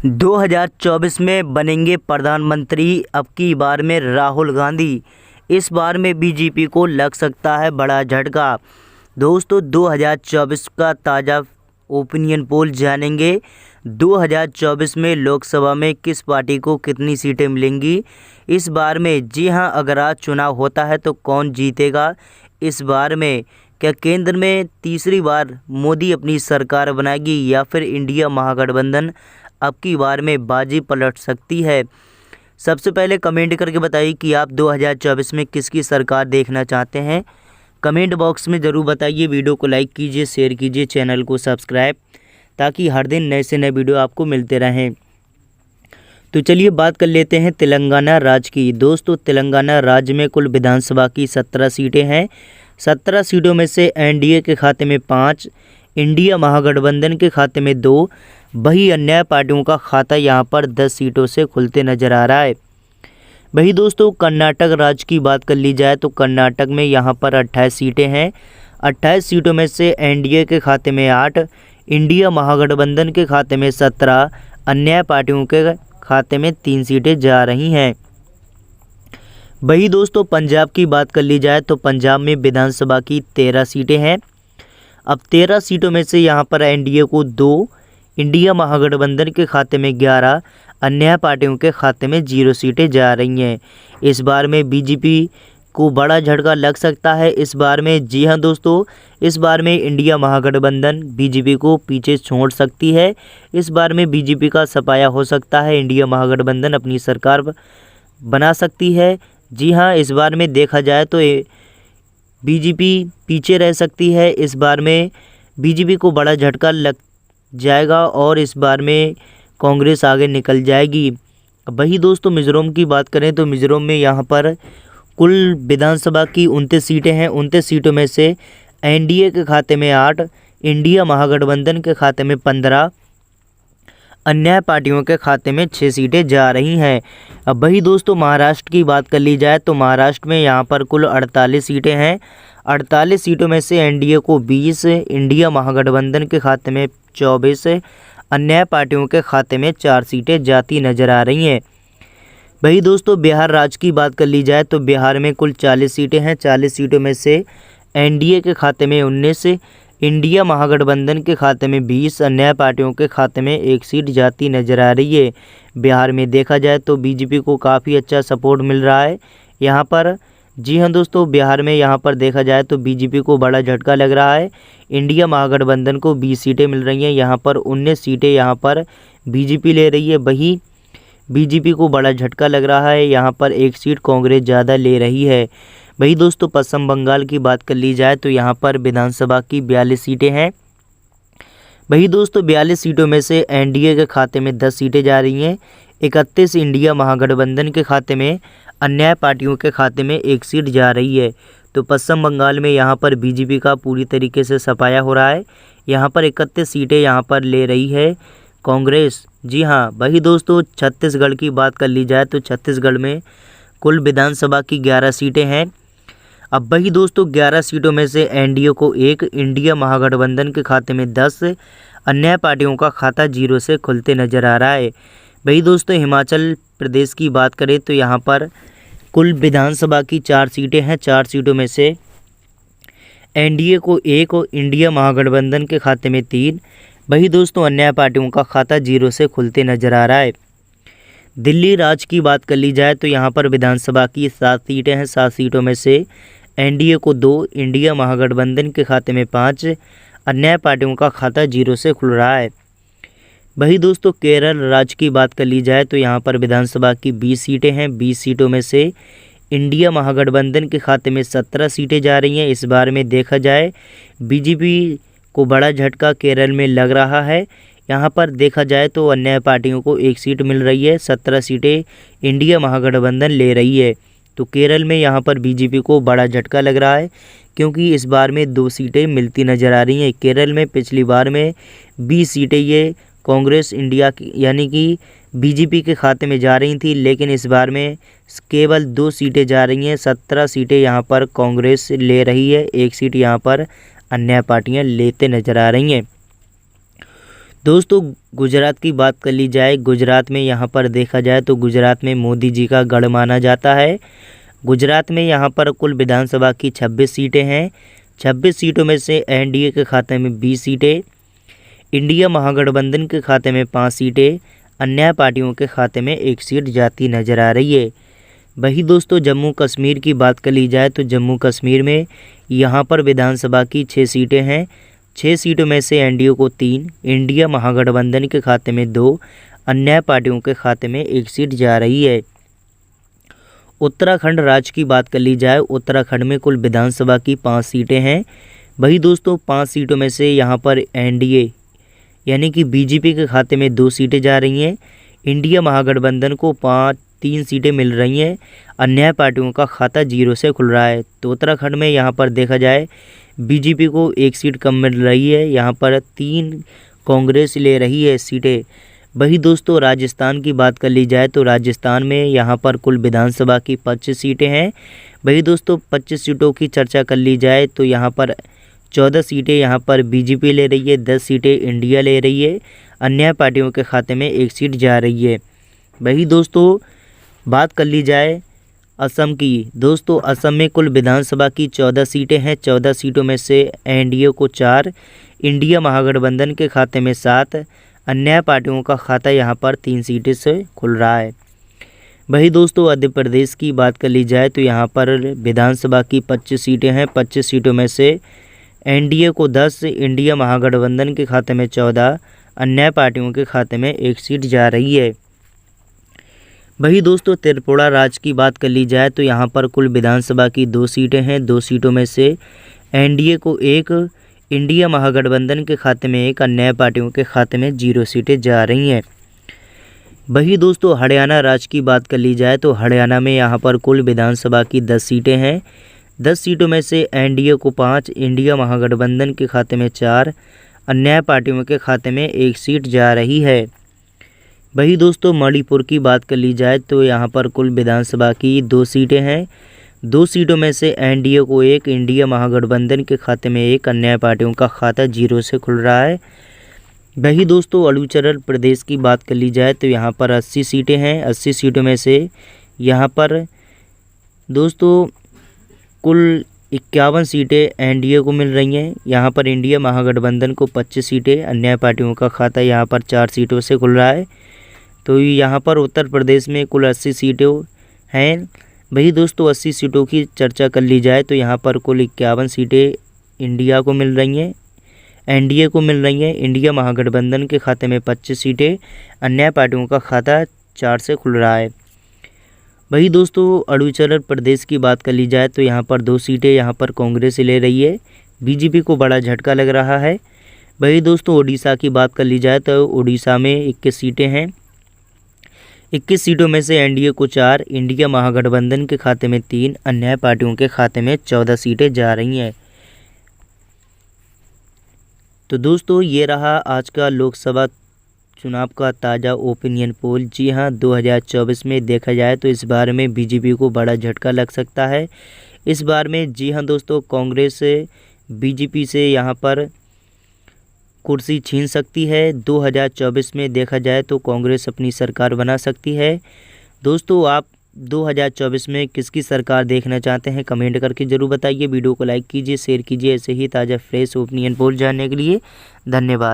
2024 में बनेंगे प्रधानमंत्री अब की बार में राहुल गांधी। इस बार में बीजेपी को लग सकता है बड़ा झटका। दोस्तों 2024 का ताज़ा ओपिनियन पोल जानेंगे। 2024 में लोकसभा में किस पार्टी को कितनी सीटें मिलेंगी इस बार में। जी हां, अगर आज चुनाव होता है तो कौन जीतेगा इस बार में। क्या केंद्र में तीसरी बार मोदी अपनी सरकार बनाएगी या फिर इंडिया महागठबंधन अब की बार में बाजी पलट सकती है। सबसे पहले कमेंट करके बताइए कि आप 2024 में किसकी सरकार देखना चाहते हैं। कमेंट बॉक्स में ज़रूर बताइए। वीडियो को लाइक कीजिए, शेयर कीजिए, चैनल को सब्सक्राइब, ताकि हर दिन नए से नए वीडियो आपको मिलते रहें। तो चलिए बात कर लेते हैं तेलंगाना राज्य की। दोस्तों तेलंगाना राज्य में कुल विधानसभा की 17 सीटें हैं। 17 सीटों में से एनडीए के खाते में 5, इंडिया महागठबंधन के खाते में 2, वही अन्य पार्टियों का खाता यहां पर 10 सीटों से खुलते नजर आ रहा है। वही दोस्तों कर्नाटक राज्य की बात कर ली जाए तो कर्नाटक में यहां पर 28 सीटें हैं। 28 सीटों में से एनडीए के खाते में 8, इंडिया महागठबंधन के खाते में 17, अन्य पार्टियों के खाते में 3 सीटें जा रही हैं। वही दोस्तों पंजाब की बात कर ली जाए तो पंजाब में विधानसभा की 13 सीटें हैं। अब 13 सीटों में से यहां पर एनडीए को 2, इंडिया महागठबंधन के खाते में 11, अन्य पार्टियों के खाते में 0 सीटें जा रही हैं। इस बार में बीजेपी को बड़ा झटका लग सकता है इस बार में। जी हां दोस्तों, इस बार में इंडिया महागठबंधन बीजेपी को पीछे छोड़ सकती है। इस बार में बीजेपी का सफाया हो सकता है। इंडिया महागठबंधन अपनी सरकार बना सकती है। जी हां, इस बार में देखा जाए तो बीजेपी पीछे रह सकती है। इस बार में बीजेपी को बड़ा झटका लग जाएगा और इस बार में कांग्रेस आगे निकल जाएगी। वही दोस्तों मिज़ोरम की बात करें तो मिज़ोरम में यहाँ पर कुल विधानसभा की 29 सीटें हैं। 29 सीटों में से एनडीए के खाते में 8, इंडिया महागठबंधन के खाते में 15, अन्य पार्टियों के खाते में 6 सीटें जा रही हैं। अब वही दोस्तों महाराष्ट्र की बात कर ली जाए तो महाराष्ट्र में यहाँ पर कुल 48 सीटें हैं। 48 सीटों में से एनडीए को 20, इंडिया महागठबंधन के खाते में 24, अन्य पार्टियों के खाते में 4 सीटें जाती नजर आ रही हैं। वही दोस्तों बिहार राज्य की बात कर ली जाए तो बिहार में कुल 40 सीटें हैं। 40 सीटों में से एनडीए के खाते में 19, इंडिया महागठबंधन के खाते में 20, अन्य पार्टियों के खाते में 1 सीट जाती नजर आ रही है। बिहार में देखा जाए तो बीजेपी को काफ़ी अच्छा सपोर्ट मिल रहा है यहाँ पर। जी हाँ दोस्तों, बिहार में यहाँ पर देखा जाए तो बीजेपी को बड़ा झटका लग रहा है। इंडिया महागठबंधन को 20 सीटें मिल रही हैं। यहाँ पर 19 सीटें यहाँ पर बीजेपी ले रही है। वही बीजेपी को बड़ा झटका लग रहा है। यहाँ पर 1 सीट कांग्रेस ज़्यादा ले रही है। वही दोस्तों पश्चिम बंगाल की बात कर ली जाए तो यहाँ पर विधानसभा की 42 सीटें हैं। वही दोस्तों 42 सीटों में से एनडीए के खाते में 10 सीटें जा रही हैं। 31 इंडिया महागठबंधन के खाते में, अन्य पार्टियों के खाते में 1 सीट जा रही है। तो पश्चिम बंगाल में यहाँ पर बीजेपी का पूरी तरीके से सफाया हो रहा है। यहाँ पर 31 सीटें यहाँ पर ले रही है कांग्रेस। जी हाँ, वही दोस्तों छत्तीसगढ़ की बात कर ली जाए तो छत्तीसगढ़ में कुल विधानसभा की 11 सीटें हैं। अब वही दोस्तों 11 सीटों में से एनडीए को 1, इंडिया महागठबंधन के खाते में 10, अन्य पार्टियों का खाता 0 से खुलते नजर आ रहा है। वही दोस्तों हिमाचल प्रदेश की बात करें तो यहाँ पर कुल विधानसभा की 4 सीटें हैं। 4 सीटों में से एनडीए को 1 और इंडिया महागठबंधन के खाते में 3, वही दोस्तों अन्य पार्टियों का खाता 0 से खुलते नजर आ रहा है। दिल्ली राज्य की बात कर ली जाए तो यहाँ पर विधानसभा की 7 सीटें हैं। 7 सीटों में से एनडीए को 2, इंडिया महागठबंधन के खाते में 5, अन्य पार्टियों का खाता 0 से खुल रहा है। वही दोस्तों केरल राज्य की बात कर ली जाए तो यहाँ पर विधानसभा की 20 सीटें हैं। 20 सीटों में से इंडिया महागठबंधन के खाते में 17 सीटें जा रही हैं। इस बार में देखा जाए बीजेपी को बड़ा झटका केरल में लग रहा है। यहाँ पर देखा जाए तो अन्य पार्टियों को 1 सीट मिल रही है। 17 सीटें इंडिया महागठबंधन ले रही है। तो केरल में यहाँ पर बीजेपी को बड़ा झटका लग रहा है क्योंकि इस बार में 2 सीटें मिलती नज़र आ रही हैं। केरल में पिछली बार में 20 सीटें ये कांग्रेस इंडिया की यानी कि बीजेपी के खाते में जा रही थी, लेकिन इस बार में केवल 2 सीटें जा रही हैं। 17 सीटें यहाँ पर कांग्रेस ले रही है। 1 सीट यहाँ पर अन्य पार्टियाँ लेते नज़र आ रही हैं। दोस्तों गुजरात की बात कर ली जाए, गुजरात में यहाँ पर देखा जाए तो गुजरात में मोदी जी का गढ़ माना जाता है। गुजरात में यहाँ पर कुल विधानसभा की 26 सीटें हैं। 26 सीटों में से एनडीए के खाते में 20 सीटें, इंडिया महागठबंधन के खाते में 5 सीटें, अन्य पार्टियों के खाते में 1 सीट जाती नजर आ रही है। वही दोस्तों जम्मू कश्मीर की बात कर ली जाए तो जम्मू कश्मीर में यहाँ पर विधानसभा की 6 सीटें हैं। 6 सीटों में से एनडीए को 3, इंडिया महागठबंधन के खाते में 2, अन्य पार्टियों के खाते में 1 सीट जा रही है। उत्तराखंड राज्य की बात कर ली जाए, उत्तराखंड में कुल विधानसभा की 5 सीटें हैं। वही दोस्तों 5 सीटों में से यहाँ पर एनडीए यानी कि बीजेपी के खाते में 2 सीटें जा रही हैं। इंडिया महागठबंधन को 3 सीटें मिल रही हैं। अन्य पार्टियों का खाता 0 से खुल रहा है। तो उत्तराखंड में यहाँ पर देखा जाए बीजेपी को 1 सीट कम मिल रही है, यहाँ पर 3 कांग्रेस ले रही है सीटें। वही दोस्तों राजस्थान की बात कर ली जाए तो राजस्थान में यहाँ पर कुल विधानसभा की 25 सीटें हैं। वही दोस्तों 25 सीटों की चर्चा कर ली जाए तो यहाँ पर 14 सीटें यहाँ पर बीजेपी ले रही है, 10 सीटें इंडिया ले रही है, अन्य पार्टियों के खाते में 1 सीट जा रही है। वही दोस्तों बात कर ली जाए असम की, दोस्तों असम में कुल विधानसभा की 14 सीटें हैं। 14 सीटों में से एनडीए को 4, इंडिया महागठबंधन के खाते में 7, अन्य पार्टियों का खाता यहाँ पर 3 सीटें से खुल रहा है। वही दोस्तों मध्य प्रदेश की बात कर ली जाए तो यहाँ पर विधानसभा की 25 सीटें हैं। 25 सीटों में से एनडीए को 10, इंडिया महागठबंधन के खाते में 14, अन्य पार्टियों के खाते में 1 सीट जा रही है। वही दोस्तों त्रिपुरा राज्य की बात कर ली जाए तो यहाँ पर कुल विधानसभा की 2 सीटें हैं। 2 सीटों में से एनडीए को 1, इंडिया महागठबंधन के खाते में 1, अन्य पार्टियों के खाते में 0 सीटें जा रही हैं। वही दोस्तों हरियाणा राज्य की बात कर ली जाए तो हरियाणा में यहाँ पर कुल विधानसभा की 10 सीटें हैं। 10 सीटों में से एनडीए को 5, इंडिया महागठबंधन के खाते में 4, अन्य पार्टियों के खाते में 1 सीट जा रही है। वही दोस्तों मणिपुर की बात कर ली जाए तो यहाँ पर कुल विधानसभा की 2 सीटें हैं। 2 सीटों में से एनडीए को 1, इंडिया महागठबंधन के खाते में 1, अन्य पार्टियों का खाता 0 से खुल रहा है। वही दोस्तों अरुणाचल प्रदेश की बात कर ली जाए तो यहाँ पर 80 सीटें हैं। 80 सीटों में से यहाँ पर दोस्तों कुल 51 सीटें एनडीए को मिल रही हैं। यहाँ पर इंडिया महागठबंधन को 25 सीटें, अन्य पार्टियों का खाता यहाँ पर 4 सीटों से खुल रहा है। तो यहाँ पर उत्तर प्रदेश में कुल 80 सीटें हैं। वही दोस्तों 80 सीटों की चर्चा कर ली जाए तो यहाँ पर कुल 51 सीटें इंडिया को मिल रही हैं, एनडीए को मिल रही हैं। इंडिया महागठबंधन के खाते में 25 सीटें, अन्य पार्टियों का खाता 4 से खुल रहा है। वही दोस्तों अरुणाचल प्रदेश की बात कर ली जाए तो यहाँ पर 2 सीटें यहाँ पर कांग्रेस ले रही है। बीजेपी को बड़ा झटका लग रहा है। वही दोस्तों उड़ीसा की बात कर ली जाए तो उड़ीसा में 21 सीटें हैं। 21 सीटों में से एनडीए को 4, इंडिया महागठबंधन के खाते में 3, अन्य पार्टियों के खाते में 14 सीटें जा रही हैं। तो दोस्तों ये रहा आज का लोकसभा चुनाव का ताज़ा ओपिनियन पोल। जी हाँ 2024 में देखा जाए तो इस बार में बीजेपी को बड़ा झटका लग सकता है। इस बार में जी हाँ दोस्तों कांग्रेस बीजेपी से यहाँ पर कुर्सी छीन सकती है। 2024 में देखा जाए तो कांग्रेस अपनी सरकार बना सकती है। दोस्तों आप 2024 में किसकी सरकार देखना चाहते हैं कमेंट करके ज़रूर बताइए। वीडियो को लाइक कीजिए, शेयर कीजिए ऐसे ही ताज़ा फ्रेश ओपिनियन पोल जानने के लिए। धन्यवाद।